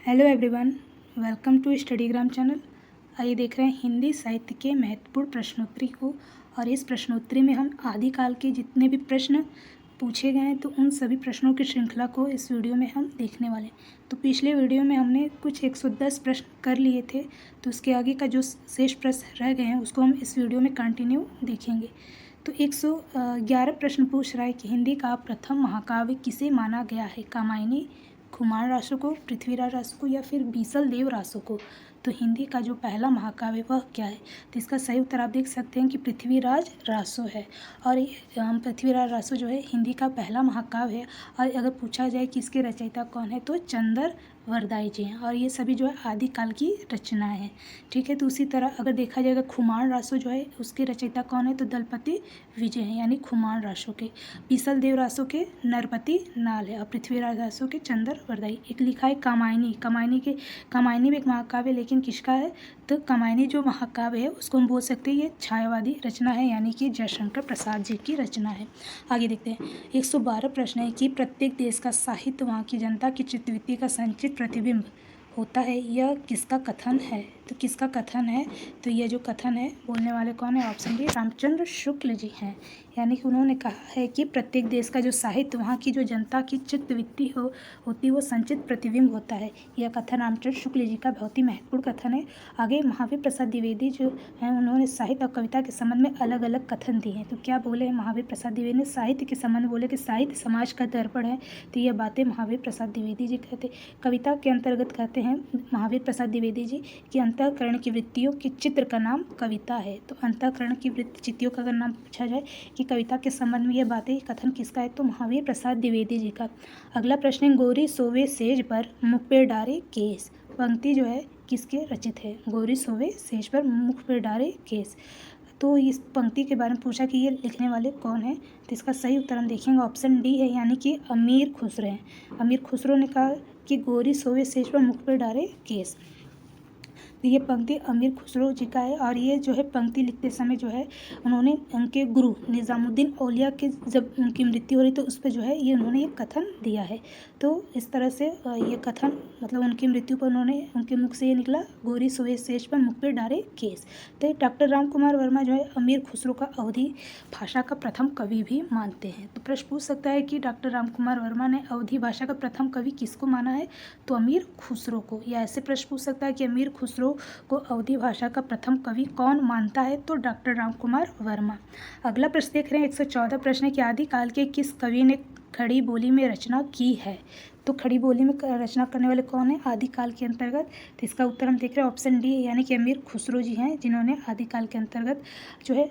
Hello everyone, welcome to Studygram channel. आइए देख रहे हैं हिंदी साहित्य के महत्वपूर्ण प्रश्नोत्तरी को। और इस प्रश्नोत्तरी में हम आदिकाल के जितने भी प्रश्न पूछे गए हैं तो उन सभी प्रश्नों की श्रृंखला को इस वीडियो में हम देखने वाले हैं। तो पिछले वीडियो में हमने कुछ 110 प्रश्न कर लिए थे, तो उसके आगे का जो शेष प्रश्न रह गए हैं उसको हम इस वीडियो में कंटिन्यू देखेंगे। तो 111 प्रश्न पूछ रहा है कि हिंदी का प्रथम महाकाव्य किसे माना गया है, कामायनी, खुमान रासो को, पृथ्वीराज रासो को या फिर बीसल देव रासो को। तो हिंदी का जो पहला महाकाव्य वह क्या है, तो इसका सही उत्तर आप देख सकते हैं कि पृथ्वीराज रासो है। और पृथ्वीराज रासो जो है हिंदी का पहला महाकाव्य है। और अगर पूछा जाए कि इसके रचयिता कौन है तो चंदर वरदाई जी हैं। और ये सभी जो है आदिकाल की रचनाएं हैं। ठीक है, तो उसी तरह अगर देखा जाएगा खुमान रासो जो है उसके रचयिता कौन है तो दलपति विजय हैं, यानी खुमान रासो के। बीसल देव रासो के नरपति नाल है और पृथ्वीराज रासो के चंदर वरदाई। एक लिखा है कामायनी, कामायनी भी एक महाकाव्य, लेकिन किसका है तो कामायनी जो महाकाव्य है उसको हम बोल सकते हैं ये छायावादी रचना है, यानी कि जयशंकर प्रसाद जी की रचना है। आगे देखते हैं 112 प्रश्न है कि प्रत्येक देश का साहित्य वहाँ की जनता की चित्तवृत्ति का संचित प्रतिबिंब होता है, यह किसका कथन है। तो किसका कथन है, तो यह जो कथन है बोलने वाले कौन है, ऑप्शन डी रामचंद्र शुक्ल जी हैं। यानी कि उन्होंने कहा है कि प्रत्येक देश का जो साहित्य वहाँ की जो जनता की चित्तवृत्ति होती वो संचित प्रतिबिंब होता है। यह कथन रामचंद्र शुक्ल जी का बहुत ही महत्वपूर्ण कथन है। आगे महावीर प्रसाद द्विवेदी जो हैं उन्होंने साहित्य और कविता के संबंध में अलग अलग कथन दिए हैं। तो क्या बोले महावीर प्रसाद द्विवेदी ने, साहित्य के संबंध बोले कि साहित्य समाज का दर्पण है। तो यह बातें महावीर प्रसाद द्विवेदी जी कहते। कविता के अंतर्गत कहते हैं महावीर प्रसाद द्विवेदी जी कि अंतःकरण की वृत्तियों के चित्र का नाम कविता है। तो अंतःकरण की चित्तियों का अगर नाम पूछा जाए कि कविता के संबंध में यह बातें कथन किसका है तो महावीर प्रसाद द्विवेदी जी का। अगला प्रश्न है गोरी सोवे सेज पर मुख पे डारे केस। पंक्ति जो है किसके रचित है, गोरी सोवे सेज पर मुख पे डारे केस। तो इस पंक्ति के बारे में पूछा कि ये लिखने वाले कौन है, तो इसका सही उत्तर हम देखेंगे ऑप्शन डी है, यानी कि अमीर खुसरो हैं। अमीर खुसरो ने कहा कि गोरी सोवे सेज पर मुख पे डारे केस। तो ये पंक्ति अमीर खुसरो जी का है। और ये जो है पंक्ति लिखते समय जो है उन्होंने उनके गुरु निज़ामुद्दीन औलिया के जब उनकी मृत्यु हो रही तो उस पर जो है ये उन्होंने एक कथन दिया है। तो इस तरह से ये कथन मतलब उनकी मृत्यु पर उन्होंने उनके मुख से ये निकला, गोरी सोए सेज पर मुख पे डारे केस। तो डॉक्टर राम कुमार वर्मा जो है अमीर खुसरो का अवधी भाषा का प्रथम कवि भी मानते हैं। तो प्रश्न पूछ सकता है कि डॉक्टर राम कुमार वर्मा ने अवधी भाषा का प्रथम कवि किसको माना है, तो अमीर खुसरो को। या ऐसे प्रश्न पूछ सकता है कि अमीर खुसरो को अवधी भाषा का प्रथम कवि कौन मानता है, तो डॉक्टर राम कुमार वर्मा। अगला प्रश्न देख रहे हैं 114 प्रश्न है कि आदिकाल के किस कवि ने खड़ी बोली में रचना की है। तो खड़ी बोली में रचना करने वाले कौन है आदिकाल के अंतर्गत, तो इसका उत्तर हम देख रहे हैं ऑप्शन डी, यानी कि अमीर खुसरो जी हैं जिन्होंने आदिकाल के अंतर्गत जो है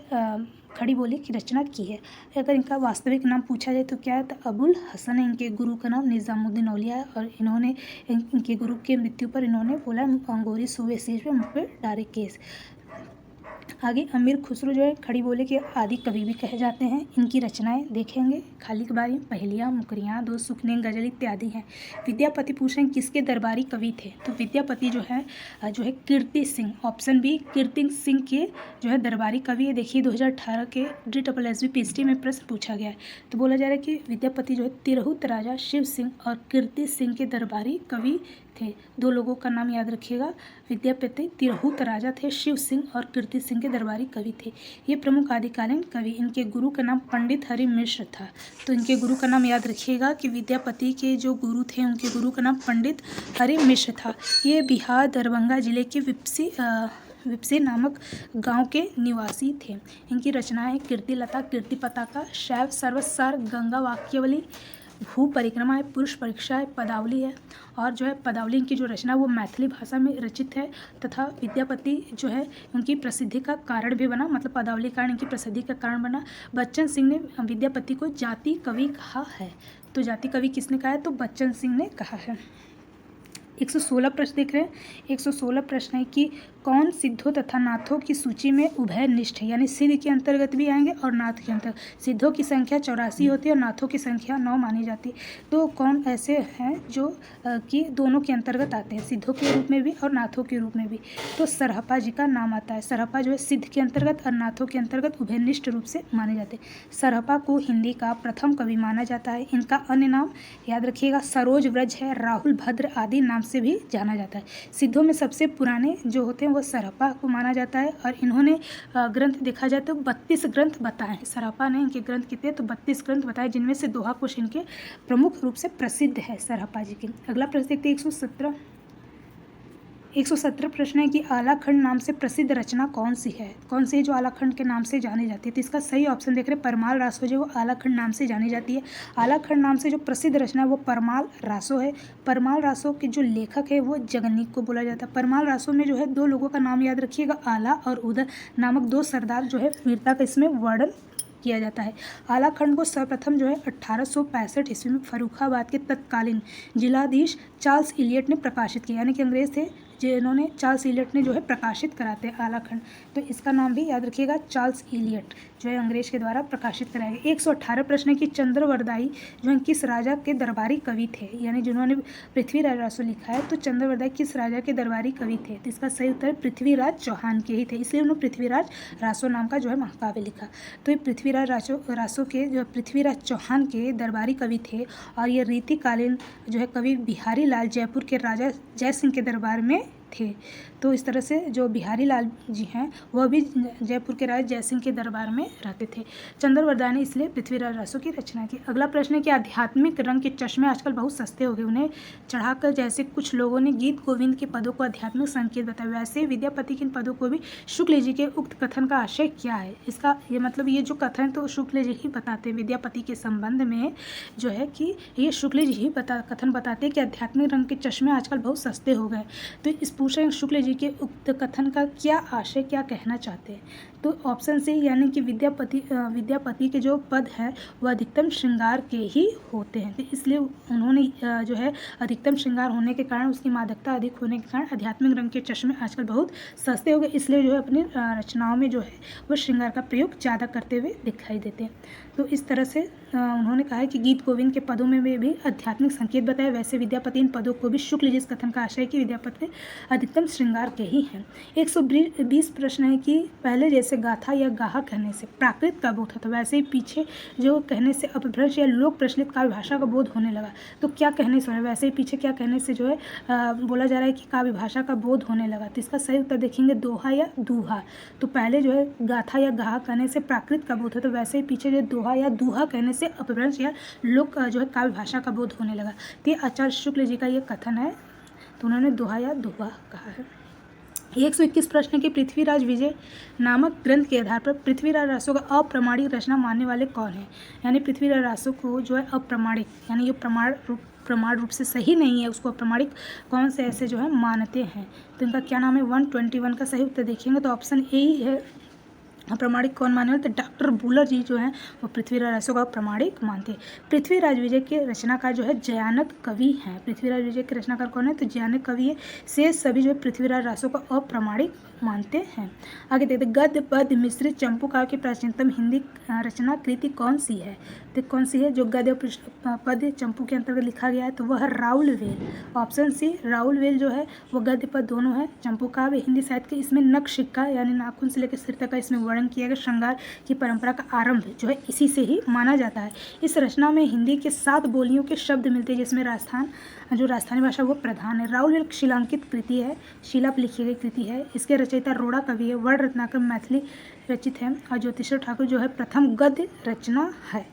खड़ी बोली की रचना की है। अगर इनका वास्तविक नाम पूछा जाए तो क्या है, तो अबुल हसन है। इनके गुरु का नाम निज़ामुद्दीन औलिया है और इन्होंने इनके गुरु के मृत्यु पर इन्होंने बोला गोरी सोवे सेज पे मुख पे डारे केस। आगे अमीर खुसरो जो है खड़ी बोली के आदि कवि भी कहे जाते हैं। इनकी रचनाएं देखेंगे खाली के बारे में, पहेलियाँ, मुकरियाँ, दो सुखने, गजल इत्यादि हैं। विद्यापति पूछ रहे हैं किसके दरबारी कवि थे, तो विद्यापति जो है कीर्ति सिंह, ऑप्शन बी कीर्ति सिंह के जो है दरबारी कवि है। देखिए 2018 के DSSB PhD में प्रश्न पूछा गया है। तो बोला जा रहा है कि विद्यापति जो है तिरहुत राजा शिव सिंह और कीर्ति सिंह के दरबारी कवि थे। दो लोगों का नाम याद रखिएगा, विद्यापति तिरहुत राजा थे, शिव सिंह और कीर्ति सिंह के दरबारी कवि थे। ये प्रमुख आदिकालीन कवि। इनके गुरु का नाम पंडित हरि मिश्र था। तो इनके गुरु का नाम याद रखिएगा कि विद्यापति के जो गुरु थे उनके गुरु का नाम पंडित हरि मिश्र था। ये बिहार दरभंगा जिले के विप्सी नामक गांव के निवासी थे। इनकी रचनाएं कीर्ति लता, कीर्ति पताका, शैव सर्वसार, गंगा वाक्यावली, भू परिक्रमा है, पुरुष परीक्षा है, पदावली है। और जो है पदावली इनकी जो रचना वो मैथिली भाषा में रचित है तथा विद्यापति जो है उनकी प्रसिद्धि का कारण भी बना, मतलब पदावली कारण इनकी प्रसिद्धि का कारण बना। बच्चन सिंह ने विद्यापति को जाति कवि कहा है। तो जाति कवि किसने कहा है, तो बच्चन सिंह ने कहा है। 116 प्रश्न देख रहे हैं। 116 प्रश्न है कि कौन सिद्धों तथा नाथों की सूची में उभयनिष्ठ है, यानी सिद्ध के अंतर्गत भी आएंगे और नाथ के अंतर्गत। सिद्धों की संख्या 84 होती है और नाथों की संख्या 9 मानी जाती है। तो कौन ऐसे हैं जो कि दोनों के अंतर्गत आते हैं, सिद्धों के रूप में भी और नाथों के रूप में भी, तो सरहपा जी का नाम आता है। सरहपा जो है सिद्ध के अंतर्गत और नाथों के अंतर्गत उभयनिष्ठ रूप से माने जाते हैं। सरहपा को हिंदी का प्रथम कवि माना जाता है। इनका अन्य नाम याद रखिएगा सरोज व्रज है, राहुल भद्र आदि नाम से भी जाना जाता है। सिद्धों में सबसे पुराने जो होते हैं वो सरहपा को माना जाता है और इन्होंने ग्रंथ देखा जाए तो 32 ग्रंथ बताए हैं। सरहपा ने इनके ग्रंथ कितने तो 32 ग्रंथ बताए, जिनमें से दोहा कोश इनके प्रमुख रूप से प्रसिद्ध है सरहपा जी के। अगला प्रश्न देखते हैं 117 प्रश्न है कि आलाखंड नाम से प्रसिद्ध रचना कौन सी है, कौन सी है जो आलाखंड के नाम से जानी जाती है। तो इसका सही ऑप्शन देख रहे हैं परमाल रासो, जो वो आलाखंड नाम से जानी जाती है। आलाखंड नाम से जो प्रसिद्ध रचना है वो परमाल रासो है। परमाल रासो के जो लेखक है वो जगन्नीक को बोला जाता है। परमाल रासो में जो है 2 लोगों का नाम याद रखिएगा, आला और उदय नामक 2 सरदार जो है वीरता का इसमें वर्णन किया जाता है। आलाखंड को सर्वप्रथम जो है 1865 ईस्वी में फर्रुखाबाद के तत्कालीन जिलाधीश चार्ल्स इलियट ने प्रकाशित किया, यानी कि अंग्रेज थे जिन्होंने चार्ल्स इलियट ने जो है प्रकाशित कराते हैं आलाखंड। तो इसका नाम भी याद रखिएगा, चार्ल्स इलियट जो है अंग्रेज के द्वारा प्रकाशित कराया गया। 118 प्रश्न है कि चंद्रवरदाई जो है किस राजा के दरबारी कवि थे, यानी जिन्होंने पृथ्वीराज रासो लिखा है तो चंद्रवरदाई किस राजा के दरबारी कवि थे। तो इसका सही उत्तर पृथ्वीराज चौहान के ही थे, इसलिए उन्होंने पृथ्वीराज रासो नाम का जो है महाकाव्य लिखा। तो ये पृथ्वीराज रासो के जो पृथ्वीराज चौहान के दरबारी कवि थे और ये रीतिकालीन जो है कवि बिहारी लाल जयपुर के राजा जय सिंह के दरबार में थे। तो इस तरह से जो बिहारी लाल जी हैं वह भी जयपुर के राजा जय सिंह के दरबार में रहते थे। चंद्रवरदाई ने इसलिए पृथ्वीराज रासो की रचना की। अगला प्रश्न है कि आध्यात्मिक रंग के चश्मे आजकल बहुत सस्ते हो गए, उन्हें चढ़ाकर जैसे कुछ लोगों ने गीत गोविंद के पदों को आध्यात्मिक संकेत बताया, वैसे विद्यापति के इन पदों को भी शुक्ल जी के उक्त कथन का आशय क्या है। इसका ये मतलब ये जो कथन तो शुक्ल जी ही बताते हैं विद्यापति के संबंध में जो है कि ये शुक्ल जी ही कथन बताते हैं कि आध्यात्मिक रंग के चश्मे आजकल बहुत सस्ते हो गए। तो इस पूछ रहे हैं शुक्ल जी के उक्त कथन का क्या आशय, क्या कहना चाहते हैं। तो ऑप्शन सी यानी कि विद्यापति के जो पद है वह अधिकतम श्रृंगार के ही होते हैं, तो इसलिए उन्होंने जो है अधिकतम श्रृंगार होने के कारण, उसकी मादकता अधिक होने के कारण आध्यात्मिक रंग के चश्मे आजकल बहुत सस्ते हो गए, इसलिए जो है अपनी रचनाओं में जो है वो श्रृंगार का प्रयोग ज़्यादा करते हुए दिखाई देते हैं। तो इस तरह से उन्होंने कहा है कि गीत गोविंद के पदों में भी आध्यात्मिक संकेत बताए, वैसे विद्यापति इन पदों को भी शुक्ल जी इस कथन का आशय कि विद्यापति अधिकतम श्रृंगार के ही हैं। 120 प्रश्न है कि पहले जैसे गाथा या गाहा कहने से प्राकृत का बोध होता, वैसे ही पीछे जो कहने से अपभ्रंश या लोक प्रचलित काव्य भाषा का बोध होने लगा। तो क्या कहने से, वैसे ही पीछे क्या कहने से जो है बोला जा रहा है कि काव्य भाषा का बोध होने लगा। तो इसका सही उत्तर देखेंगे दोहा या दूहा। तो पहले जो है गाथा या गाहा कहने से प्राकृत का बोध होता, वैसे ही पीछे जो दोहा या दूहा कहने से अपभ्रंश या लोक जो है काव्य भाषा का बोध होने लगा। तो ये आचार्य शुक्ल जी का ये कथन है, तो उन्होंने दोहा या दूहा कहा है। 121 प्रश्न के पृथ्वीराज विजय नामक ग्रंथ के आधार पर पृथ्वीराज रासो का अप्रमाणिक रचना मानने वाले कौन है, यानी पृथ्वीराज रासो को जो है अप्रमाणिक यानी ये प्रमाण रूप से सही नहीं है, उसको अप्रमाणिक कौन से ऐसे जो है मानते हैं। तो इनका क्या नाम है, 121 का सही उत्तर देखेंगे तो ऑप्शन ए ही है। अप्रमाणिक कौन माने तो डॉक्टर बुलर जी जो है वो पृथ्वीराज रासो का प्रमाणिक मानते हैं। पृथ्वीराज विजय के रचनाकार जो है जयानक कवि हैं। पृथ्वीराज विजय के रचनाकार कौन है तो जयानक कवि है। शेष सभी जो है पृथ्वीराज रासो का अप्रमाणिक मानते हैं। आगे देखते गद्य पद्य मिश्रित चंपू काव्य की प्राचीनतम हिंदी रचना कृति कौन सी है। तो कौन सी है जो गद्य पद्य चंपू के अंतर्गत लिखा गया है तो वह राउल वेल, ऑप्शन सी राउल वेल जो है वो गद्य पद दोनों है। चंपू काव्य हिंदी साहित्य के इसमें नखशिक्का यानी नाखून से लेकर सिर तक का इसमें वर्णन किया गया श्रृंगार की परंपरा का आरंभ जो है इसी से ही माना जाता है। इस रचना में हिंदी के 7 बोलियों के शब्द मिलते हैं जिसमें राजस्थानी भाषा वो प्रधान है। राउल वेल शिलांकित कृति है, शिला पर लिखी गई कृति है। इसके रचयिता रोड़ा कवि है, वर्ण रत्नाकर मैथिली रचित है और ज्योतिषर ठाकुर जो है प्रथम गद्य रचना है।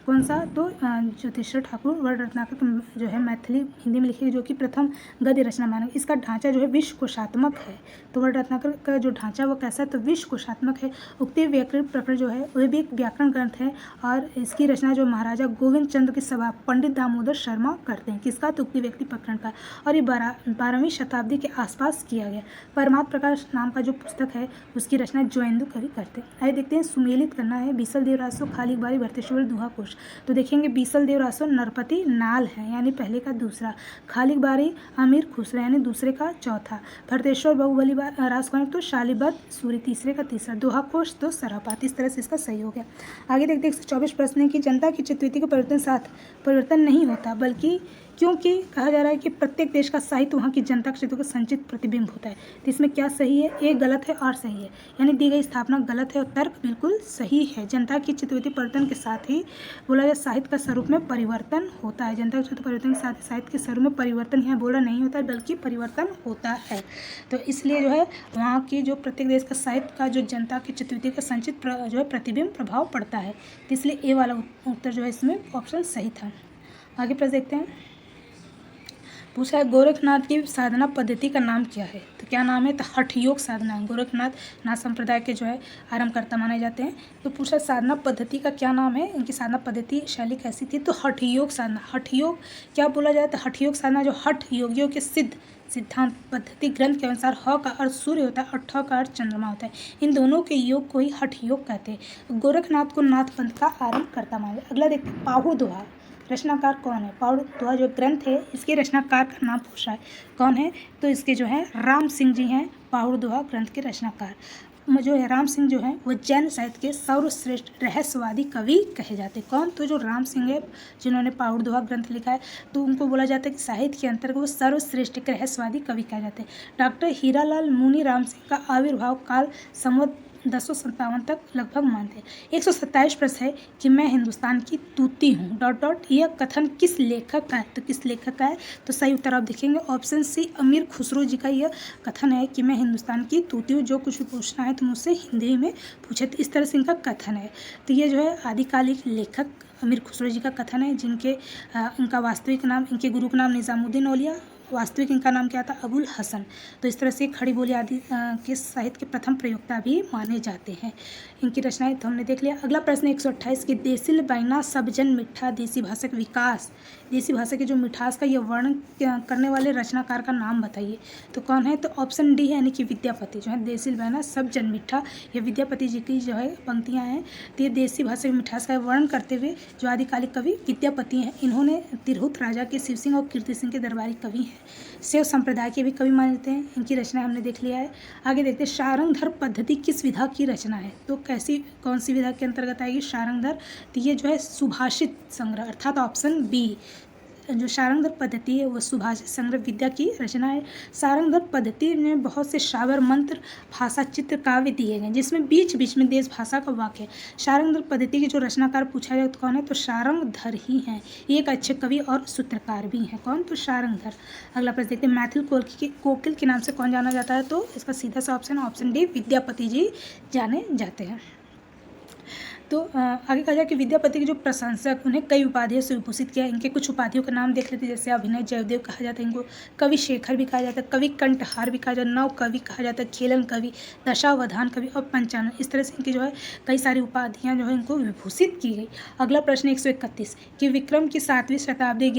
कौन सा तो ज्योतिषर ठाकुर वर्ण रत्नाकर जो है मैथिली हिंदी में लिखी जो कि प्रथम गद्य रचना माना। इसका ढांचा जो है विश्व कोशात्मक है। तो वर्ण रत्नाकर का जो ढांचा वो कैसा है तो विश्व कोशात्मक है। उक्ति व्याकरण प्रकरण जो है वह भी एक व्याकरण ग्रंथ है और इसकी रचना जो महाराजा गोविंद चंद्र की सभा पंडित दामोदर शर्मा करते हैं। किसका तो उक्ति व्यक्ति प्रकरण का, और ये 12वीं शताब्दी के आसपास किया गया। परमात्म प्रकाश नाम का जो पुस्तक है उसकी रचना ज्वेंदु कवि करते हैं। आइए देखते हैं सुमेलित करना है। बीसल देव रासो खालिक बारी भरतेश्वर दोहा कोश। तो देखेंगे बीसल देव रासो नरपति नाल है यानी पहले का दूसरा, खालिक बारी अमीर खुसरा यानी दूसरे का चौथा, भरतेश्वर बहुबली रास कौन तो शालीबद्ध सूर्य तीसरे का तीसरा, दोहा कोश तो सरहपात। इस तरह से इसका सही हो गया। आगे देखते 124 प्रश्न है कि जनता की चित्तवृत्ति का परिवर्तन नहीं होता बल्कि क्योंकि कहा जा रहा है कि प्रत्येक देश का साहित्य वहाँ की जनता क्षेत्रों का संचित प्रतिबिंब होता है। तो इसमें क्या सही है, एक गलत है और सही है, यानी दी गई स्थापना गलत है और तर्क बिल्कुल सही है। जनता की चित्रवृत्ति परिवर्तन के साथ ही बोला जाए साहित्य का स्वरूप में परिवर्तन होता है। जनता के चित्र परिवर्तन के साथ साहित्य के स्वरूप में परिवर्तन यहाँ बोला नहीं होता है, बल्कि परिवर्तन होता है। तो इसलिए जो है वहाँ की जो प्रत्येक देश का साहित्य का जो जनता की चित्रवृत्ति का संचित जो है प्रतिबिंब प्रभाव पड़ता है। तो इसलिए ए वाला उत्तर जो है इसमें ऑप्शन सही था। आगे प्रश्न देखते हैं। पूछा है गोरखनाथ की साधना पद्धति का नाम क्या है। तो क्या नाम है, तो हठ योग साधना। गोरखनाथ नाथ संप्रदाय के जो है आरंभकर्ता माने जाते हैं। तो पूछा साधना पद्धति का क्या नाम है, इनकी साधना पद्धति शैली कैसी थी, तो हठ योग साधना। हठ योग क्या बोला जाए, तो हठ योग साधना जो हठ योगियों के सिद्धांत पद्धति ग्रंथ के अनुसार ह का अर्थ सूर्य होता है और ठ का अर्थ चंद्रमा होता है। इन दोनों के योग को ही हठ योग कहते हैं। गोरखनाथ को नाथ पंथ का आरंभकर्ता माना। अगला देखते हैं पाहुड़ दोहा रचनाकार कौन है। पाहुड़ दोहा जो ग्रंथ है इसके रचनाकार का नाम पूछा है कौन है, तो इसके जो है राम सिंह जी हैं पाहुड़ दोहा ग्रंथ के रचनाकार। जो है राम सिंह जो है वो जैन साहित्य के सर्वश्रेष्ठ रहस्यवादी कवि कहे जाते हैं। कौन, तो जो राम सिंह है जिन्होंने पाहुड़ दोहा ग्रंथ लिखा है, तो उनको बोला जाता है कि साहित्य के अंतर्गत वो सर्वश्रेष्ठ रहस्यवादी कवि कहे जाते हैं। डॉक्टर हीरालाल मुनि राम सिंह का आविर्भाव काल संवत 1057 तक लगभग मानते हैं। 127 प्रश्न है कि मैं हिंदुस्तान की तूती हूँ ... यह कथन किस लेखक का है, तो किस लेखक का है, तो सही उत्तर आप देखेंगे ऑप्शन सी अमीर खुसरो जी का यह कथन है कि मैं हिंदुस्तान की तूती हूँ, जो कुछ भी पूछना है तो मुझसे हिंदी में पूछे। तो इस तरह से इनका कथन है। तो ये जो है आदिकालिक लेखक अमीर खुसरो जी का कथन है, जिनके इनका वास्तविक नाम, इनके गुरु का नाम निज़ामुद्दीन औलिया, वास्तविक इनका नाम क्या था, अबुल हसन। तो इस तरह से खड़ी बोली आदि के साहित्य के प्रथम प्रयोक्ता भी माने जाते हैं। इनकी रचनाएं तो हमने देख लिया। अगला प्रश्न 128 की देसिल बैना सबजन मिठा देसी भाषा का विकास, देसी भाषा के जो मिठास का यह वर्णन करने वाले रचनाकार का नाम बताइए। तो कौन है, तो ऑप्शन डी है यानी कि विद्यापति जो है देसिल बैना सबजन मिठा, ये विद्यापति जी की जो है पंक्तियाँ हैं। तो ये देसी भाषा की मिठास का वर्णन करते हुए जो आदिकालिक कवि विद्यापति हैं, इन्होंने तिरहुत राजा के शिव सिंह और कीर्ति सिंह के दरबारी कवि हैं। शैव संप्रदाय के भी कवि माने जाते हैं। इनकी रचना हमने देख लिया है। आगे देखते हैं शारंगधर पद्धति किस विधा की रचना है, तो कैसी कौन सी विधा के अंतर्गत आएगी शारंगधर, तो ये जो है सुभाषित संग्रह अर्थात ऑप्शन बी जो शारंगधर पद्धति है वो सुभाषित संग्रह विद्या की रचना है। शारंगधर पद्धति में बहुत से शावर मंत्र भाषा चित्र काव्य दिए गए जिसमें बीच बीच में देश भाषा का वाक्य है। शारंगधर पद्धति के जो रचनाकार पूछा जाए तो कौन है, तो शारंगधर ही हैं। ये एक अच्छे कवि और सूत्रकार भी हैं। कौन, तो शारंगधर। अगला प्रश्न देखते हैं मैथिल कोकिल के नाम से कौन जाना जाता है, तो इसका सीधा सा ऑप्शन डी विद्यापति जी जाने जाते हैं। तो आगे कहा जाए कि विद्यापति के जो प्रशंसक उन्हें कई उपाधियों से विभूषित किया। इनके कुछ उपाधियों का नाम देख लेते हैं, जैसे अभिनय जयदेव कहा जाता है, इनको कवि शेखर भी कहा जाता है, कवि कंठहार भी कहा जाता है, नव कवि कहा जाता है, खेलन कवि, दशावधान कवि और पंचानन। इस तरह से इनकी जो है कई सारी उपाधियाँ जो है इनको विभूषित की गई। अगला प्रश्न 131 कि विक्रम की 7वीं शताब्दी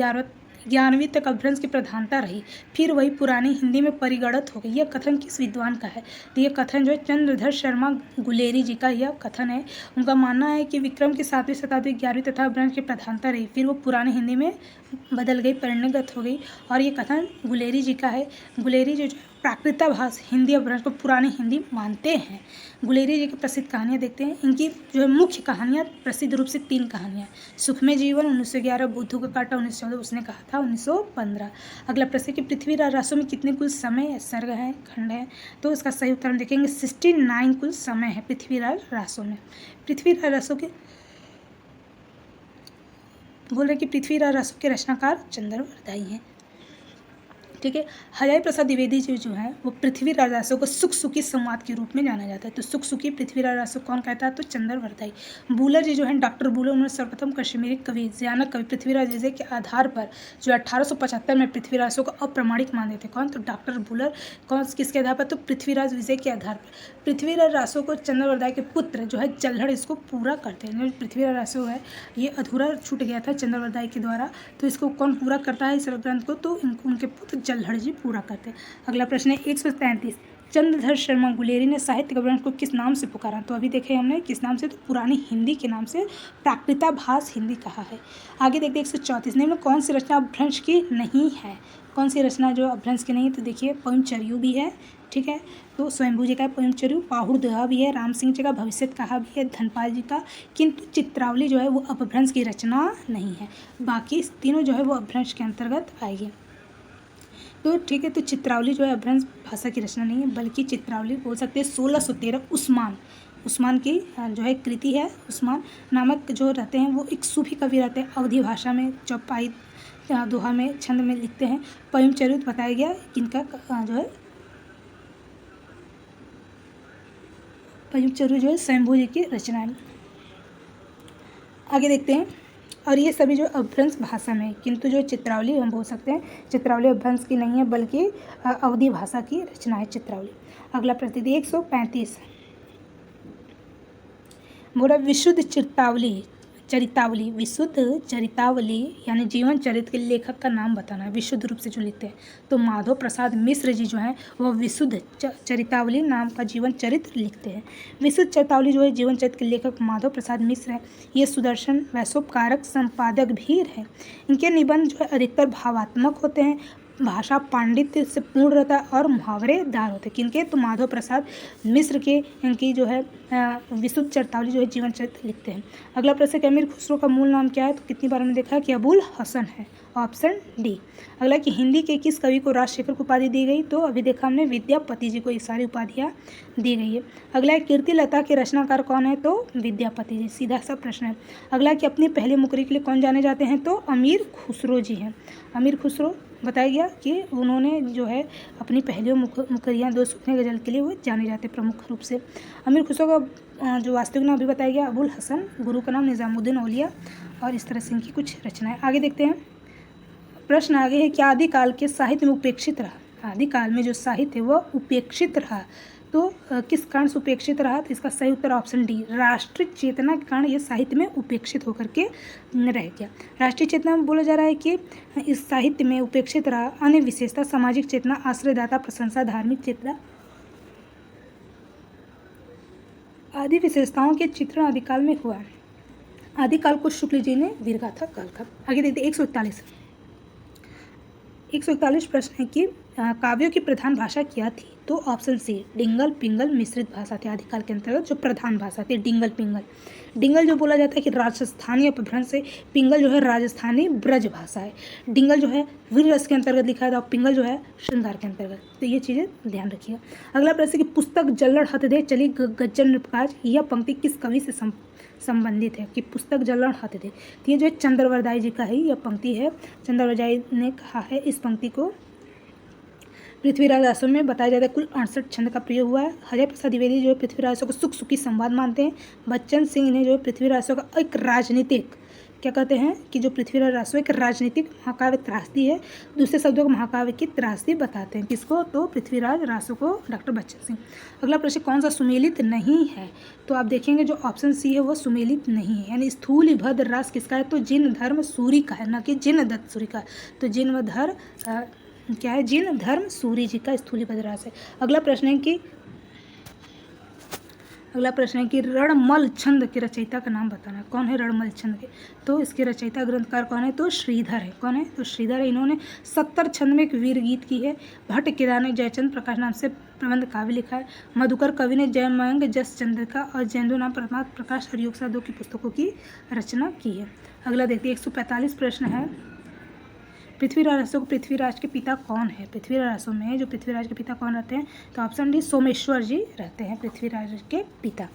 11वीं तक अपभ्रंश की प्रधानता रही, फिर वही पुरानी हिंदी में परिगणित हो गई। यह कथन किस विद्वान का है, तो यह कथन जो है चंद्रधर शर्मा गुलेरी जी का यह कथन है। उनका मानना है कि विक्रम की 7वीं शताब्दी 11वीं तथा अपभ्रंश की प्रधानता रही, फिर वो पुरानी हिंदी में बदल गई, परिणत हो गई, और ये कथन गुलेरी जी का है। गुलेरी जी जो प्राकृताभास हिंदी अपभ्रंश को पुरानी हिंदी मानते हैं। गुलेरी जी की प्रसिद्ध कहानियाँ देखते हैं। इनकी जो है मुख्य कहानियाँ प्रसिद्ध रूप से 3 कहानियाँ, सुखमय जीवन 1911, बुद्धू का कांटा 1914, उसने कहा था 1915। अगला प्रश्न कि पृथ्वी रासों में कितने कुल समय सर्ग हैं, खंड हैं, तो इसका सही उत्तर हम देखेंगे 69 कुल समय है पृथ्वी रासों में। पृथ्वी रासों के बोल रहे कि पृथ्वी रासों के रचनाकार चंद्रवरदाई हैं। ठीक है। हजारी प्रसाद द्विवेदी जी जो है वो पृथ्वीराज रासो को सुख सुखी संवाद के रूप में जाना जाता है। तो सुख सुखी पृथ्वीराज रासो कौन कहता है, तो चंद्रवरदाई। बुलर जी जो है डॉक्टर बुलर, उन्होंने सर्वप्रथम कश्मीरी कवि ज्ञानक कवि पृथ्वीराज विजय के आधार पर जो 1875 में पृथ्वीराजों को अप्रमाणिक मान देते। कौन, तो डॉक्टर बुलर। कौन किसके आधार पर, तो पृथ्वीराज विजय के आधार पर। पृथ्वीराज रासो को चंद्रवरदाई के पुत्र जो है जल्हड़ इसको पूरा करते हैं। पृथ्वीराज रासो है ये अधूरा छूट गया था चंद्रवरदाई के द्वारा, तो इसको कौन पूरा करता है इस ग्रंथ को, तो उनके पुत्र जल्हड़ जी पूरा करते हैं। अगला प्रश्न है 133 चंद्रधर शर्मा गुलेरी ने साहित्य अपभ्रंश को किस नाम से पुकारा? तो अभी देखे हमने किस नाम से, तो पुरानी हिंदी के नाम से प्राकृताभास हिंदी कहा है। आगे देखते 134, निम्न कौन सी रचना अपभ्रंश की नहीं है? कौन सी रचना जो अपभ्रंश की नहीं है? तो देखिए पवनचर्यू भी है, ठीक है, तो स्वयंभू जी का पवनचर्यू, पाहुड़ दोहा भी है, राम सिंह जी का भविष्य कहा भी है, धनपाल जी का, किंतु चित्रावली जो है वो अपभ्रंश की रचना नहीं है। बाकी तीनों जो है वो अपभ्रंश के अंतर्गत आएगी। तो ठीक है, तो चित्रावली जो है अपभ्रंश भाषा की रचना नहीं है, बल्कि चित्रावली बोल सकते हैं 1613 उस्मान की जो है कृति है। उस्मान नामक जो रहते हैं वो एक सूफी कवि रहते हैं, अवधी भाषा में चौपाई दोहा में छंद में लिखते हैं। पवनचर्यू बताया गया किनका जो है, पवनचर्यू जो है स्वयंभू जी की रचना है। आगे देखते हैं, और ये सभी जो अपभ्रंश भाषा में, किंतु जो चित्रावली हम बोल सकते हैं चित्रावली अपभ्रंश की नहीं है, बल्कि अवधी भाषा की रचना है चित्रावली। अगला प्रश्न 135, बोला विशुद्ध चरितावली यानी जीवन चरित्र के लेखक का नाम बताना है, विशुद्ध रूप से जो लिखते हैं। तो माधव प्रसाद मिश्र जी जो हैं वह विशुद्ध चरितावली नाम का जीवन चरित्र लिखते हैं। विशुद्ध चरितावली जो है जीवन चरित्र के लेखक माधव प्रसाद मिश्र हैं। ये सुदर्शन वैशोपकारक संपादक भी हैं। इनके निबंध जो है अधिकतर भावात्मक होते हैं, भाषा पांडित्य से पूर्ण रहता है और मुहावरेदार होते हैं। किनके? तो माधव प्रसाद मिश्र के इनकी जो है विशुद्ध चरितावली जो है जीवन चरित्र लिखते हैं। अगला प्रश्न है अमीर खुसरो का मूल नाम क्या है? तो कितनी बार हमने देखा कि अबुल हसन है, ऑप्शन डी। अगला कि हिंदी के किस कवि को राजशेखर की उपाधि दी गई? तो अभी देखा हमने विद्यापति जी को ये सारी उपाधियाँ दी गई है। अगला कीर्ति लता के रचनाकार कौन है? तो विद्यापति जी, सीधा सा प्रश्न है। अगला कि अपनी पहली मुकरी के लिए कौन जाने जाते हैं? तो अमीर खुसरो जी हैं। अमीर खुसरो बताया गया कि उन्होंने जो है अपनी पहली मुकरियाँ 2 सूखने गज़ल के लिए वो जाने जाते प्रमुख रूप से। अमीर खुसरो का जो वास्तविक नाम भी बताया गया अबुल हसन, गुरु का नाम निज़ामुद्दीन औलिया, और इस तरह से इनकी कुछ रचनाएं। आगे देखते हैं, प्रश्न आगे है कि आदिकाल के साहित्य में उपेक्षित रहा, आदिकाल में जो साहित्य वह उपेक्षित रहा, तो किस कारण से उपेक्षित रहा? तो इसका सही उत्तर ऑप्शन डी, राष्ट्रीय चेतना के कारण ये साहित्य में उपेक्षित होकर के रह गया। राष्ट्रीय चेतना में बोला जा रहा है कि इस साहित्य में उपेक्षित रहा अन्य विशेषता सामाजिक चेतना, आश्रयदाता प्रशंसा, धार्मिक चेतना आदि विशेषताओं के चित्रण आदिकाल में हुआ। आदिकाल को शुक्ल जी ने वीरगाथा काल का। आगे देखते 141 प्रश्न है कि काव्यों की प्रधान भाषा क्या थी? तो ऑप्शन सी, डिंगल पिंगल मिश्रित भाषा थी आदिकाल के अंतर्गत जो प्रधान भाषा थी, डिंगल पिंगल। डिंगल जो बोला जाता है कि राजस्थानी अपभ्रंश से, पिंगल जो है राजस्थानी ब्रज भाषा है। डिंगल जो है वीर रस के अंतर्गत लिखा है और पिंगल जो है श्रृंगार के अंतर्गत। तो ये चीज़ें ध्यान रखिएगा। अगला प्रश्न कि पुस्तक जल्लड़ हथ दे चली गज्जन नृपकाज, यह पंक्ति किस कवि से संबंधित है? कि पुस्तक जल्लड़ हथ दे, तो ये जो है चंद्रवरदाई जी का ही यह पंक्ति है। चंद्रवरदाई ने कहा है इस पंक्ति को। पृथ्वीराज रासो में बताया जाता है कुल 68 छंद का प्रयोग हुआ है। हरिहर प्रसाद द्विवेदी जो है पृथ्वीराज रासो को सुख सुखी संवाद मानते हैं। बच्चन सिंह ने जो है पृथ्वीराज रासो का एक राजनीतिक, क्या कहते हैं कि जो पृथ्वीराज रासो एक राजनीतिक महाकाव्य त्रासदी है, दूसरे शब्दों को महाकाव्य की त्रासदी बताते हैं। किसको? तो पृथ्वीराज रासो को डॉक्टर बच्चन सिंह। अगला प्रश्न कौन सा सुमेलित नहीं है? तो आप देखेंगे जो ऑप्शन सी है वह सुमेलित नहीं है, यानी स्थूल भद्र रास किसका है? तो जिन धर्म सूरी का है, न कि जिन दत्त सूरी का। तो जिन व धर क्या है? जिन धर्म सूरी जी का स्थूली बदरास है। अगला प्रश्न है कि रणमल छंद के रचयिता का नाम बताना। कौन है रणमल छंद के? तो इसके रचयिता ग्रंथकार कौन है? तो श्रीधर है। कौन है? तो श्रीधर है। इन्होंने 70 छंद में एक वीर गीत की है। भट्ट केदार ने जयचंद प्रकाश नाम से प्रबंध काव्य लिखा है। मधुकर कवि ने जयमंग जस चंद्रिका और जयंदु नाम परमात्म प्रकाश हरियोग सा 2 की पुस्तकों की रचना की है। अगला देखते 145 प्रश्न है, पृथ्वीराज रासो को पृथ्वीराज के पिता कौन है? पृथ्वीराज रासो में जो पृथ्वीराज के पिता कौन रहते हैं? तो ऑप्शन डी, सोमेश्वर जी रहते हैं पृथ्वीराज के पिता।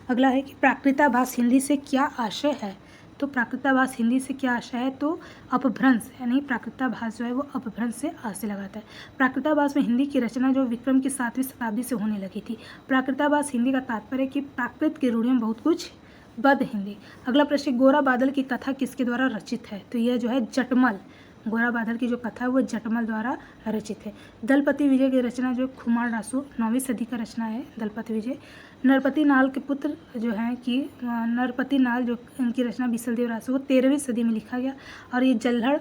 अगला है कि प्राकृताभास हिंदी से क्या आशय है? तो प्राकृताभास हिंदी से क्या आशय है? तो अपभ्रंश, यानी प्राकृताभास जो है वो अपभ्रंश से आशय लगाता है। प्राकृताभास में हिंदी की रचना जो विक्रम की 7वीं शताब्दी से होने लगी थी। प्राकृताभास हिंदी का तात्पर्य है कि प्राकृत के रूढ़ियों में बहुत कुछ बद हिंदी। अगला प्रश्न, गोरा बादल की कथा किसके द्वारा रचित है? तो यह जो है जटमल, गोरा बादल की जो कथा है वो जटमल द्वारा रचित है। दलपति विजय की रचना जो खुमार रासो 9वीं सदी का रचना है दलपति विजय। नरपति नाल के पुत्र जो हैं कि नरपति नाल जो इनकी रचना बिसलदेव रासो को 13वीं सदी में लिखा गया। और ये जल्हड़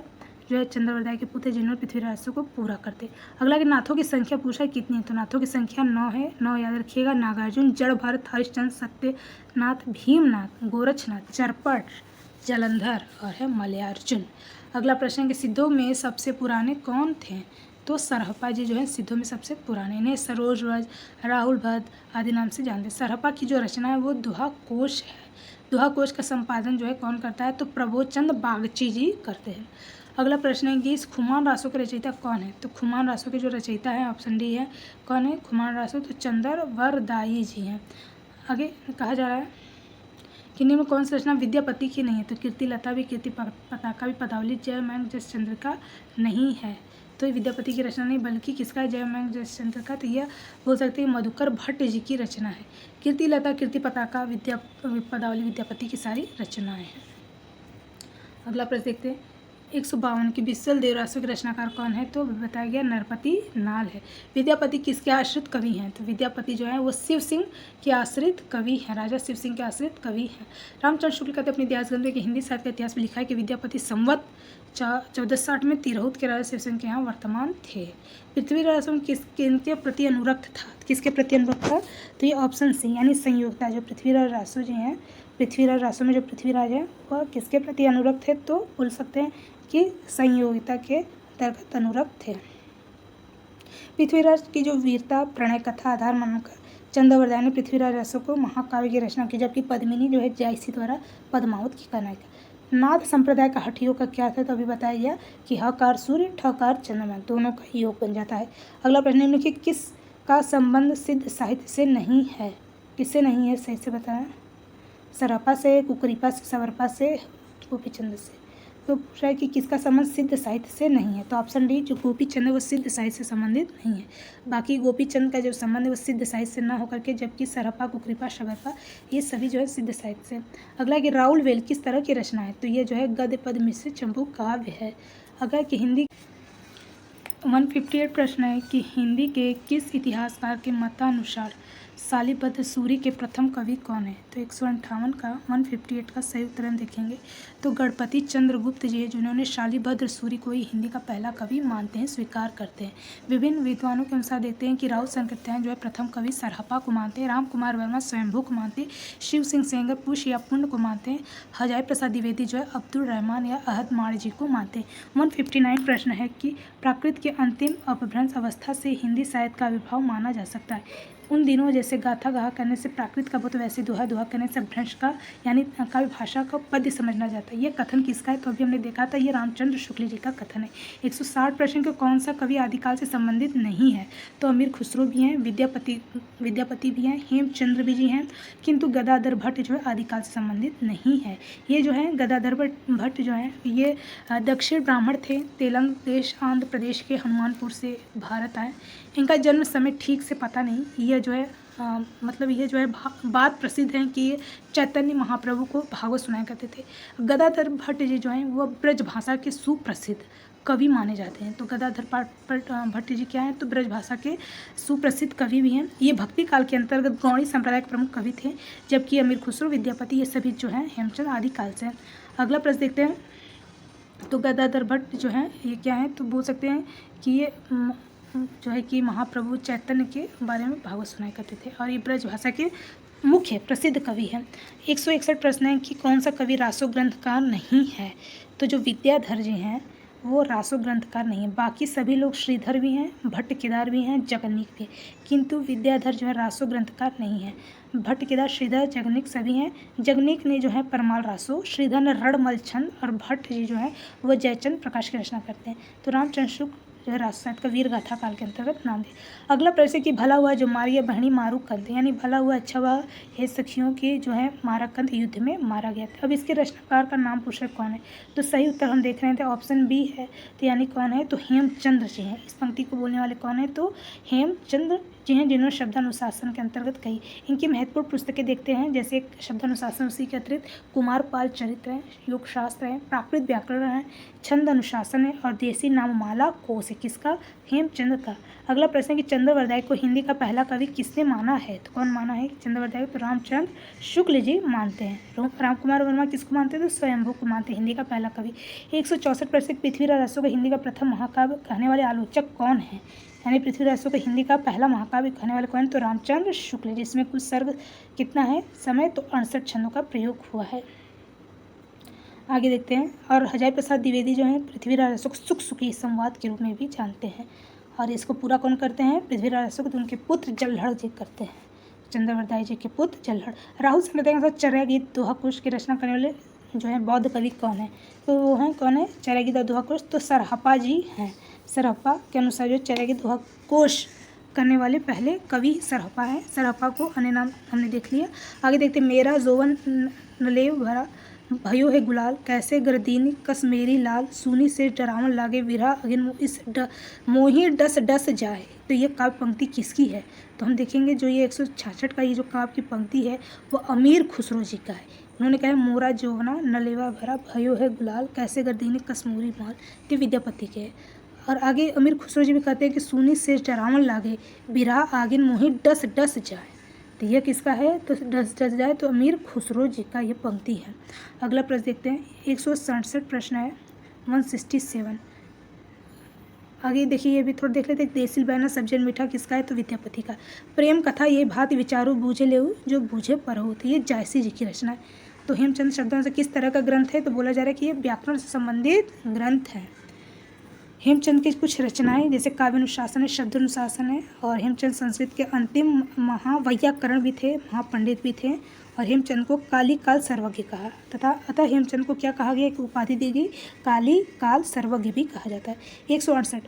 जो है चंद्रवरदाय के पुत्र जिन्होंने पृथ्वीराज रासो को पूरा करते। अगला कि नाथों की संख्या पूछा है कितनी है, तो नाथों की संख्या 9 है। 9 याद रखिएगा। नागार्जुन, जड़ भरत, हरिश्चंद्र, सत्यनाथ, भीमनाथ, गोरक्षनाथ, चरपट, जलंधर और है मलयार्जुन। अगला प्रश्न है कि सिद्धों में सबसे पुराने कौन थे, तो सरहप्पा जी जो है सिद्धों में सबसे पुराने। इन्हें सरोज व्रज, राहुल भद्र आदि नाम से जानते हैं। सरहप्पा की जो रचना है वो दोहा कोश है। दोहा कोश का संपादन जो है कौन करता है, तो प्रबोध चंद बागची जी करते हैं। अगला प्रश्न है कि इस खुमान रासो के रचयिता कौन है, तो खुमान रासो के जो रचयिता है ऑप्शन डी है। कौन है खुमान रासो, तो चंद्रवरदायी जी हैं। आगे कहा जा रहा है कि निम्न में कौन सी रचना विद्यापति की नहीं है, तो कीर्ति लता भी, कीर्ति पताका भी, पदावली जयमंग जयचंद्र का नहीं है। तो ये विद्यापति की रचना नहीं बल्कि किसका है, जयमंग जयचंद्र का। तो यह बोल सकते हैं मधुकर भट्ट जी की रचना है। कीर्ति लता, कीर्ति पताका, पदावली विद्यापति की सारी रचनाएं हैं। अगला प्रश्न देखते हैं 152 की विश्वल देव रासो के रचनाकार कौन है, तो बताया गया नरपति नाल है। विद्यापति किसके आश्रित कवि हैं, तो विद्यापति जो है वो शिव सिंह के आश्रित कवि हैं, राजा शिव सिंह के आश्रित कवि हैं। रामचंद्र शुक्ल कहते अपने इतिहास ग्रंथ में कि हिंदी साहित्य का इतिहास में लिखा है कि विद्यापति संवत 1460 में तिरहुत के राजा शिव सिंह के यहाँ वर्तमान थे। पृथ्वीराज रासो किसके प्रति अनुरक्त था, किसके प्रति अनुरक्त था, तो ये ऑप्शन सी यानी संयोगता। जो पृथ्वीराज रासो जी हैं, पृथ्वीराज रासो में जो पृथ्वीराज है वह किसके प्रति अनुरक्त है, तो बोल सकते हैं कि संयोगिता के अंतर्गत अनुरक्त थे। पृथ्वीराज की जो वीरता प्रणय कथा आधार मानकर चंद्रवरदाय ने पृथ्वीराज रासो को महाकाव्य की रचना की, जबकि पद्मिनी जो है जायसी द्वारा पद्मावत की कनाई का। नाथ संप्रदाय का हठ योग का क्या था, तो अभी बताया गया कि हकार सूर्य ठकार चंद्रमा दोनों का योग बन जाता है। अगला प्रश्न निम्नलिखित कि किस का संबंध सिद्ध साहित्य से नहीं है, किससे नहीं है, सही से बताया। सरहप्पा से, कुकरीपा से, सवरपा से, गोपीचंद से। तो पूछ रहा है कि किसका संबंध सिद्ध साहित्य से नहीं है, तो ऑप्शन डी जो गोपीचंद है वो सिद्ध साहित्य से संबंधित नहीं है। बाकी गोपीचंद का जो संबंध है वो सिद्ध साहित्य से ना होकर के, जबकि सरहप्पा, कुकरीपा, सवरपा ये सभी जो है सिद्ध साहित्य से। अगला कि राउल वेल किस तरह की रचना है, तो ये जो है गद्य पद मिश्र चंपू काव्य है। अगर कि हिंदी 158 प्रश्न है कि हिंदी के किस इतिहासकार के मतानुसार शालिभद्र सूरी के प्रथम कवि कौन है, तो 158 का 158 का सही उत्तर हम देखेंगे तो गणपति चंद्रगुप्त जी है, जिन्होंने शालिभद्र सूरी को ही हिंदी का पहला कवि मानते हैं, स्वीकार करते हैं। विभिन्न विद्वानों के अनुसार देखते हैं कि राउत संकृत्यायन जो है प्रथम कवि सरहप्पा को मानते हैं, राम कुमार वर्मा स्वयंभू को मानते हैं, शिव सिंह सेंगर पुष या पुण्य को मानते हैं, हजारी प्रसाद द्विवेदी जो है अब्दुल रहमान या अहद मार जी को मानते हैं। 159 प्रश्न है कि प्राकृत के अंतिम अपभ्रंश अवस्था से हिंदी साहित्य का आविर्भाव माना जा सकता है। उन दिनों जैसे गाथा गाहा करने से प्राकृत का बोध, वैसे दोहा दोहा करने से अपभ्रंश का यानी काव्य भाषा का पद्य समझना जाता है। ये कथन किसका है, तो अभी हमने देखा था ये रामचंद्र शुक्ल जी का कथन है। 160 प्रश्न के कौन सा कवि आदिकाल से संबंधित नहीं है, तो अमीर खुसरो भी हैं, विद्यापति भी हैं, हेमचंद्र भी जी हैं, किंतु गदाधर भट्ट जो है आदिकाल से संबंधित नहीं है। ये जो है गदाधर भट्ट जो है ये दक्षिण ब्राह्मण थे, तेलंग देश आंध्र प्रदेश के हनुमानपुर से भारत आए। इनका जन्म समय ठीक से पता नहीं। ये जो है मतलब ये जो है बात प्रसिद्ध है कि ये चैतन्य महाप्रभु को भागवत सुनाया करते थे। गदाधर भट्ट जी जो हैं वो ब्रज भाषा के सुप्रसिद्ध कवि माने जाते हैं। तो गदाधर भट्ट जी क्या हैं, तो ब्रज भाषा के सुप्रसिद्ध कवि भी हैं। ये भक्ति काल के अंतर्गत गौड़ी संप्रदाय के प्रमुख कवि थे, जबकि अमीर खुसरो, विद्यापति ये सभी जो हैं हेमचंद आदि काल से। अगला प्रश्न देखते हैं तो गदाधर भट्ट जो हैं ये क्या है, तो बोल सकते हैं कि ये जो है कि महाप्रभु चैतन्य के बारे में भागवत सुनाया करते थे और ये ब्रज भाषा के मुख्य प्रसिद्ध कवि हैं। 161 प्रश्न है कि कौन सा कवि रासो ग्रंथकार नहीं है, तो जो विद्याधर जी हैं वो रासो ग्रंथकार नहीं है। बाकी सभी लोग श्रीधर भी हैं, भट्ट केदार भी हैं, जगन्निक भी, किंतु विद्याधर जो है रासो ग्रंथकार नहीं है। भट्ट केदार, श्रीधर, जगन्निक सभी हैं। जगन्निक ने जो है परमाल रासो, श्रीधर ने रणमल छंद और भट्ट जी जो है वो जयचंद प्रकाश की रचना करते हैं। तो रामचंद्र शुक्ल जो है राष्ट्र साहित्य का वीर गाथा काल के अंतर्गत नाम है। अगला प्रश्न कि भला हुआ जो मारिया बहनी मारू कंत, यानी भला हुआ अच्छा हुआ हे सखियों के जो है मारा कंत युद्ध में मारा गया था। अब इसके रचनाकार का नाम पूछ रहे कौन है, तो सही उत्तर हम देख रहे थे ऑप्शन बी है। तो यानी कौन है, तो हेमचंद्र जी हैं। इस पंक्ति को बोलने वाले कौन है, तो हेमचंद्र जी हैं, जिन्होंने शब्दानुशासन के अंतर्गत कही। इनकी महत्वपूर्ण पुस्तकें देखते हैं, जैसे शब्दानुशासन, उसी के अतिरिक्त कुमारपाल चरित्र है, योग शास्त्र है, प्राकृत व्याकरण है, छंद अनुशासन है और देसी नाममाला कोश है। किसका? हेमचंद का। अगला प्रश्न है कि चंद्रवरदाई को हिंदी का पहला कवि किसने माना है? तो कौन माना है चंद्रवरदाई? तो रामचंद्र शुक्ल जी मानते हैं। राम कुमार वर्मा किसको मानते हैं? तो स्वयंभू को मानते हैं हिंदी का पहला कवि। 164 प्रश्न पृथ्वीराज रसो को हिंदी का प्रथम महाकाव्य कहने वाले आलोचक कौन है? यानी पृथ्वीराज रसो को हिंदी का पहला महाकाव्य कहने वाले कौन? तो रामचंद्र शुक्ल। जिसमें कुछ सर्ग कितना है समय? तो 68 छंदों का प्रयोग हुआ है। आगे देखते हैं। और हजारी प्रसाद द्विवेदी जो है पृथ्वीराज रसो को सुख सुखी संवाद के रूप में भी जानते हैं। और इसको पूरा कौन करते हैं? पृथ्वीराज रसो को। तो उनके पुत्र जल्हड़ जी करते हैं, चंद्रवरदाई जी के पुत्र जल्हड़। राहुल संगत के साथ चर्या गीत दोहा कोश की रचना करने वाले जो है बौद्ध कवि कौन है? तो वो हैं कौन है चर्या गीत और दोहा कोश? तो सरहप्पा जी हैं। सरहप्पा के अनुसार जो चर्या गीत दोहा कोश करने वाले पहले कवि सरहप्पा है। सरहप्पा को अन्य नाम हमने देख लिया। आगे देखते हैं। मेरा जोवन नलेव भरा भयो है गुलाल, कैसे गर्दीनी कस मेरी लाल, सूनी से डरावन लागे विरहा अगिन इस मोही डस डस जाए। तो ये काव्य पंक्ति किसकी है? तो हम देखेंगे जो ये 166 का ये जो काव्य की पंक्ति है वो अमीर खुसरो जी का है। उन्होंने कहा मोरा जोवना नलेवा भरा भयो है गुलाल, कैसे गर्दीनी कस मोरी माल। ये विद्यापति के है। और आगे अमीर खुसरो जी भी कहते हैं कि सूनी से डरावन लागे विरहा आगिन मोही डस डस जाए। तो यह किसका है? तो डस डस जाए तो अमीर खुसरो जी का ये पंक्ति है। अगला प्रश्न देखते हैं। 167 प्रश्न है 167। आगे देखिए ये भी थोड़ा देख लेते हैं। देसिल बहना सब्जन मीठा किसका है? तो विद्यापति का। प्रेम कथा ये भात विचारो बूझे लेऊ जो बूझे पर हो, तो ये जायसी जी की रचना है। तो हेमचंद शब्दों से किस तरह का ग्रंथ है? तो बोला जा रहा है कि ये व्याकरण से संबंधित ग्रंथ है। हेमचंद की कुछ रचनाएं जैसे काव्य अनुशासन है, शब्द अनुशासन है। और हेमचंद संस्कृत के अंतिम महावैयाकरण भी थे, महापंडित भी थे। और हेमचंद को काली काल सर्वज्ञ कहा तथा अतः हेमचंद को क्या कहा गया? एक उपाधि दी गई, काली काल सर्वज्ञ भी कहा जाता है। 168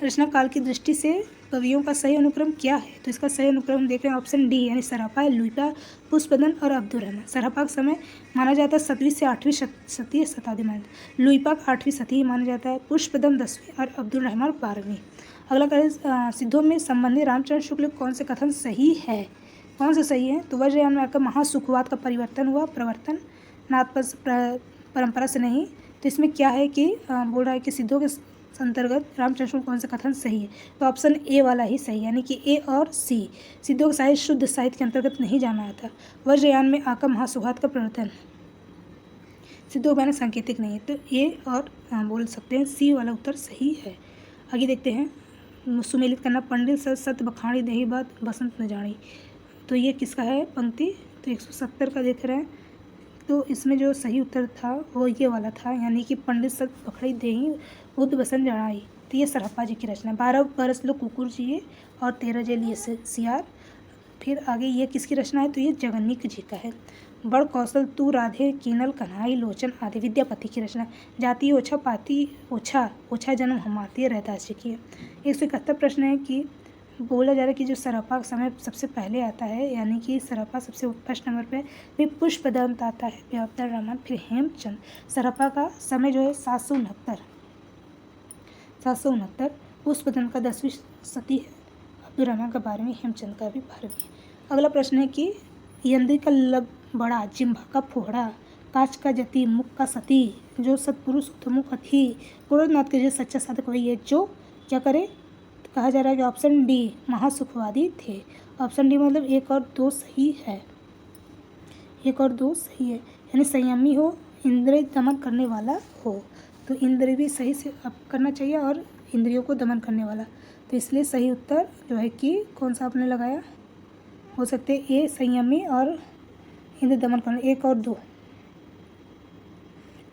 रचना काल की दृष्टि से कवियों का सही अनुक्रम क्या है? तो इसका सही अनुक्रम देख रहे हैं ऑप्शन डी यानी सरहप्पा, लुइपा, पुष्पदन और अब्दुल रहमान। सरहप्पा का समय माना जाता है 7वीं से 8वीं शताब्दी में, लुइपा 8वीं शती माना जाता है, पुष्पदन 10वीं और अब्दुल रहमान 12वीं। अगला करें सिद्धों में संबंधी रामचंद्र शुक्ल कौन से कथन सही है? कौन सा सही है? तो वज्रयान में आकर महासुखवाद का परिवर्तन हुआ, प्रवर्तन नाथ परंपरा से नहीं। तो इसमें क्या है कि बोल रहा है कि सिद्धों के अंतर्गत रामचंद्र कौन सा कथन सही है? तो ऑप्शन ए वाला ही सही यानी कि ए और सी। सिद्धों का साहित्य शुद्ध साहित्य के अंतर्गत नहीं जाना आता। वज्रयान में आकर महासुखवाद का प्रवर्तन सिद्धों का सांकेतिक नहीं है। तो ए और बोल सकते हैं सी वाला उत्तर सही है। आगे देखते हैं। सुमेलित करना पंडित सत बखानी दही बात बसंत न जानी। तो ये किसका है पंक्ति? तो 170 का देख रहे हैं। तो इसमें जो सही उत्तर था वो ये वाला था यानी कि पंडित सत बखड़ी देही बुद्ध बसंत जड़ाई। तो ये सरहप्पा जी की रचना। 12 बरस लो कुकुर जिए और 13 जे लिए सियार। फिर आगे ये किसकी रचना है? तो ये जगन्निक जी का है। बड़ कौशल तू राधे कीनल कन्हाई लोचन आदि विद्यापति की रचना। जाति ओछा पाती ओछा ओछा जन्म हमाती रहदास जी की है। 171 प्रश्न है कि बोला जा रहा है कि जो सरहप्पा का समय सबसे पहले आता है यानी कि सरहप्पा सबसे फर्स्ट नंबर पे, फिर पुष्पदंत आता है, फिर अब्दुल रहमान, फिर हेमचंद। सरहप्पा का समय जो है 769। पुष्पदंत का 10वीं शती है, अब्दुल रहमान का 12वीं, हेमचंद का भी 12वीं। अगला प्रश्न है कि यंत्री का लब बड़ा जिम्भा का फोहड़ा, काच का जति मुख का सती, जो सत्पुरुष उत्तमुख अथी, क्रोधनाथ के जो सच्चा साधक वही है जो क्या करे? कहा जा रहा है कि ऑप्शन डी महासुखवादी थे। ऑप्शन डी मतलब 1 और 2 सही है। 1 और 2 सही है यानी संयमी हो, इंद्रिय दमन करने वाला हो। तो इंद्रिय भी सही से करना चाहिए और इंद्रियों को दमन करने वाला। तो इसलिए सही उत्तर जो है कि कौन सा आपने लगाया? हो सकते ए संयमी और इंद्रिय दमन करना, 1 और 2।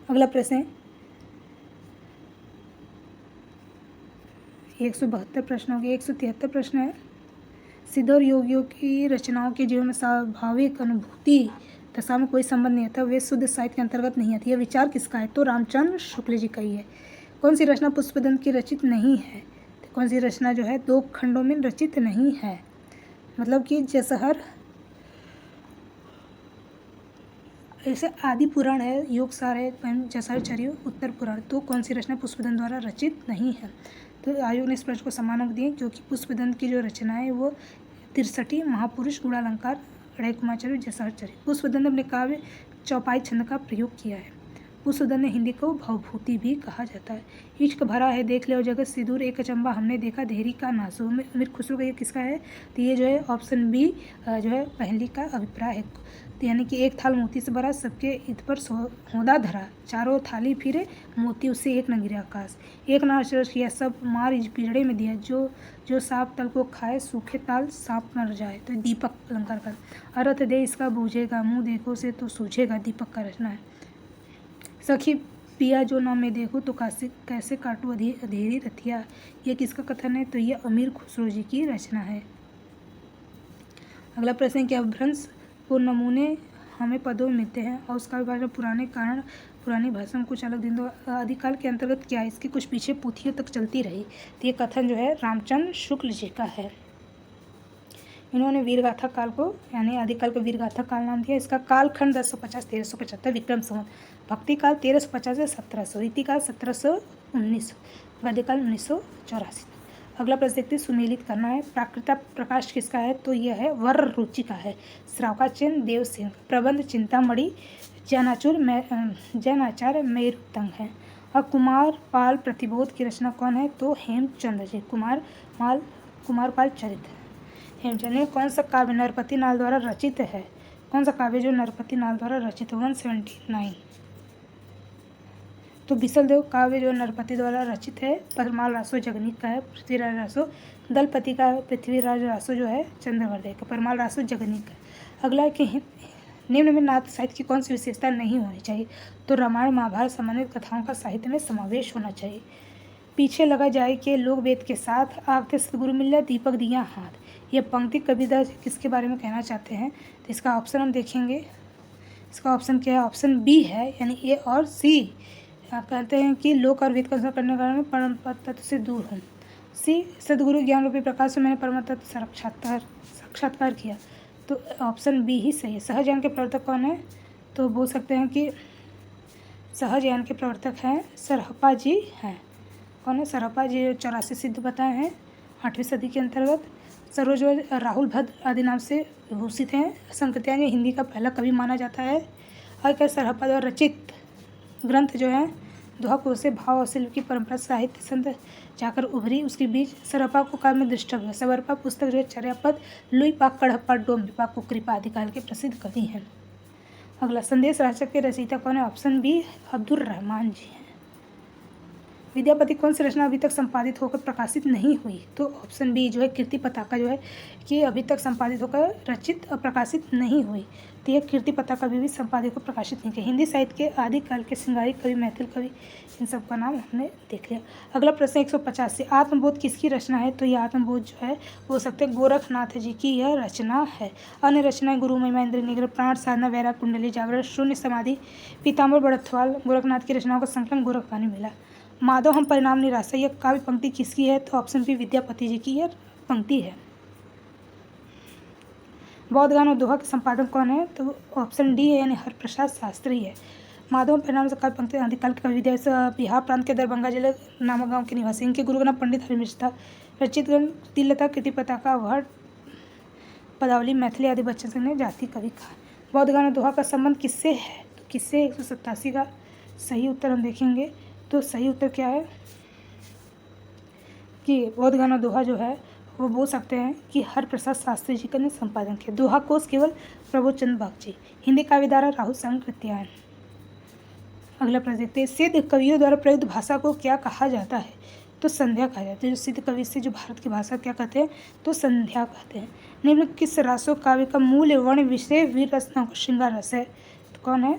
अगला प्रश्न है 172 प्रश्न हो गए। 173 प्रश्न है सिद्ध और योगियों की रचनाओं के जीवन में स्वाभाविक अनुभूति दशा में कोई संबंध नहीं आता, वे शुद्ध साहित्य के अंतर्गत नहीं आती। यह विचार किसका है? तो रामचंद्र शुक्ल जी का ही है। कौन सी रचना पुष्पदंत की रचित नहीं है? तो कौन सी रचना जो है 2 खंडों में रचित नहीं है? मतलब कि जसहर ऐसे आदि पुराण है, योगसार है, जसहर चर्यो, उत्तर पुराण। तो कौन सी रचना पुष्पदंत द्वारा रचित नहीं है? तो आयोग ने इस प्रश्न को समान अंक दिए क्योंकि पुष्पदंत की जो रचना है वो 63 महापुरुष, गुणालंकार, अड़य कुमारचर्य, जसहर चर्य। पुष्पदंत अपने काव्य चौपाई छंद का प्रयोग किया है। उस उदय ने हिंदी को भवभूति भी कहा जाता है। इश्क भरा है देख ले जगत से दूर, एक अचंबा हमने देखा देहरी का नासो। अमीर खुसरो का ये किसका है? तो ये जो है ऑप्शन बी जो है पहली का अभिप्राय है। तो यानी कि एक थाल मोती से भरा, सबके इत पर होदा धरा, चारों थाली फिरे मोती उससे एक न गिरे आकाश। एक न अचरज किया सब मार इस पिंजड़े में दिया, जो सांप तल को खाए सूखे ताल सांप मर जाए। तो दीपक अलंकार का अर्थ दे इसका बूझेगा, मुँह देखो से तो सूझेगा, दीपक का रचना है। सखी पिया जो ना मैं देखूँ तो कैसे काटूँ अंधेरी रतिया, ये किसका कथन है? तो ये अमीर खुसरो जी की रचना है। अगला प्रश्न है कि अपभ्रंश को नमूने हमें पदों में मिलते हैं और उसका विभाजन पुराने कारण पुरानी भाषा में कुछ अलग दिन दो आदिकाल के अंतर्गत क्या है? इसके कुछ पीछे पोथियों तक चलती रही। तो ये कथन जो है रामचंद्र शुक्ल जी का है। इन्होंने वीरगाथा काल को यानी आदिकाल को वीरगाथा काल नाम दिया। इसका कालखंड 1050-1375 विक्रम संवत, भक्ति काल 1350 से 1700, रीति काल 1719, गद्यकाल 1984। अगला प्रश्न देखते हैं, सुमेलित करना है। प्राकृता प्रकाश किसका है? तो यह है वर रुचि का है। श्रावकाचरण देव सिंह, प्रबंध चिंतामणि, जैनाचार्य मेरुतंग है। और कुमार पाल प्रतिबोध की रचना कौन है? तो हेमचंद्र जी, कुमार पाल चरित हेमचंद्र ने। कौन सा काव्य नरपति नाल द्वारा रचित है? कौन सा काव्य जो नरपति नाल द्वारा रचित है? 179। तो बिसलदेव काव्य जो नरपति द्वारा रचित है परमाल रासो जगनीक का है। पृथ्वीराज रासो दलपति का, पृथ्वीराज रासो जो है चंद्रवर्धय का, परमाल रासो जगनीक का। अगला कि निम्न में नाट्य साहित्य की कौन सी विशेषता नहीं होनी चाहिए? तो रामायण महाभारत संबंधित कथाओं का साहित्य में समावेश होना चाहिए। पीछे लगा जाए कि लोग वेद के साथ आगते सदगुरु मिल दीपक दिया हाथ, यह पंक्ति कबीरदास किसके बारे में कहना चाहते हैं? तो इसका ऑप्शन हम देखेंगे। इसका ऑप्शन क्या है? ऑप्शन बी है, यानी ए और सी। कहते हैं कि लोक और वेद का अनुसरण करने के कारण मैं परम तत्व से दूर हूँ। सी, सदगुरु ज्ञान रूपी प्रकाश से मैंने परम तत्व साक्षात्कार किया। तो ऑप्शन बी ही सही है। सहज ज्ञान के प्रवर्तक कौन है? तो बोल सकते हैं कि सहज ज्ञान के प्रवर्तक हैं सरहप्पा जी हैं। कौन है? सरहप्पा जी 84 सिद्ध बताए हैं 8वीं सदी के अंतर्गत। सरोज राहुल भद्र आदि नाम से भूषित हैं। संकृत्यान ये हिंदी का पहला कवि माना जाता है। और क्या सरहप्पा द्वारा रचित ग्रंथ जो है दोहा कोश से भाव और शिल्प की परंपरा साहित्य संत जाकर उभरी, उसके बीच सरहप्पा को काव्य में दृष्टव्य। सरहप्पा पुस्तक जो है चर्यापद, लुई पाक, कड़हप्पा, डोम पाक, कुकरीपा आदि काल के प्रसिद्ध कवि हैं। अगला संदेश राचक के रचयिता कौन है? ऑप्शन बी अब्दुल रहमान जी हैं। विद्यापति कौन सी रचना अभी तक संपादित होकर प्रकाशित नहीं हुई? तो ऑप्शन बी जो है कीर्ति पताका जो है कि अभी तक संपादित होकर रचित और प्रकाशित नहीं हुई। तो यह कीर्ति पताका भी संपादित होकर प्रकाशित नहीं किया। हिंदी साहित्य के आदिकाल के श्रृंगारिक कवि, मैथिल कवि, इन सब का नाम हमने देख लिया। अगला प्रश्न 185 आत्मबोध किसकी रचना है? तो यह आत्मबोध जो है हो सकते हैं गोरखनाथ जी की यह रचना है। अन्य रचनाएं गुरु महिमा, इंद्र निग्रह, प्राण साधना, वैराग, कुंडली जागरण, शून्य समाधि, पीताम्बर बड़थवाल। गोरखनाथ की रचनाओं का संकलन गोरखवाणी मिला। माधव हम परिणाम निराशा, यह काव्य पंक्ति किसकी है? तो ऑप्शन बी विद्यापति जी की यह पंक्ति है। बौद्ध गान और दोहा के संपादक कौन है? तो ऑप्शन डी है, यानी हरप्रसाद शास्त्री है। माधव परिणाम से काव्य पंक्ति आदिकाल के कवि विद्या बिहार प्रांत के दरभंगा जिले नामक गाँव के निवासी। इनके गुरु का नाम पंडित हरिमिश्र था। रचित ग्रंथ तिललता, कीर्ति पताका, वह पदावली, मैथिली आदि बच्चन सिंह ने जाति कवि कहा। बौद्ध गान और दोहा का संबंध किससे है? तो किससे? 187 का सही उत्तर हम देखेंगे। तो सही उत्तर क्या है कि बौद्ध गान और दोहा जो है वो बोल सकते हैं कि हरप्रसाद शास्त्री जी का ने संपादन किया। दोहा कोश केवल प्रभुचंद बागची। हिंदी काव्यधारा राहुल संकृत्यायन। अगला प्रश्न देखते हैं, सिद्ध कवियों द्वारा प्रयुक्त भाषा को क्या कहा जाता है? तो संध्या कहा जाता है। जो सिद्ध कवि से जो भारत की भाषा क्या कहते हैं? तो संध्या कहते हैं। निम्न किस रासो काव्य का मूल वर्ण विषय वीर रचनाओं का श्रृंगार रस है? तो कौन है?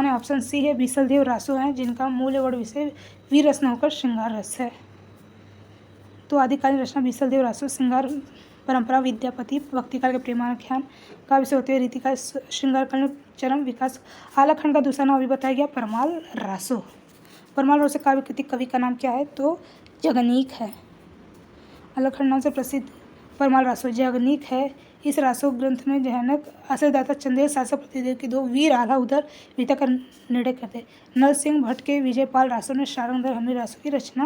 ऑप्शन सी है, बीसलदेव रासो हैं जिनका मूल वर्ण विषय वीर रचनाओं का श्रृंगार रस है। तो आदिकालीन रचना बीसलदेव रासो, श्रृंगार परंपरा विद्यापति, भक्तिकाल के प्रेमाख्यान, काव्य से होते हुए रीति का श्रृंगार काल में चरम विकास। आलाखंड का दूसरा नाम अभी बताया गया परमाल रासो। परमाल रासो काव्य कृति कवि का नाम क्या है? तो जगनीक है। आलाखंड नाम से प्रसिद्ध परमाल रासो जगनीक है। इस रासो ग्रंथ में जनक आश्रयदाता चंदेल शासक प्रतिदेव के 2 वीर आला उदर विता का निर्णय करते। नरसिंह भट्ट के विजयपाल रासो ने शारंगधर हमी रासो की रचना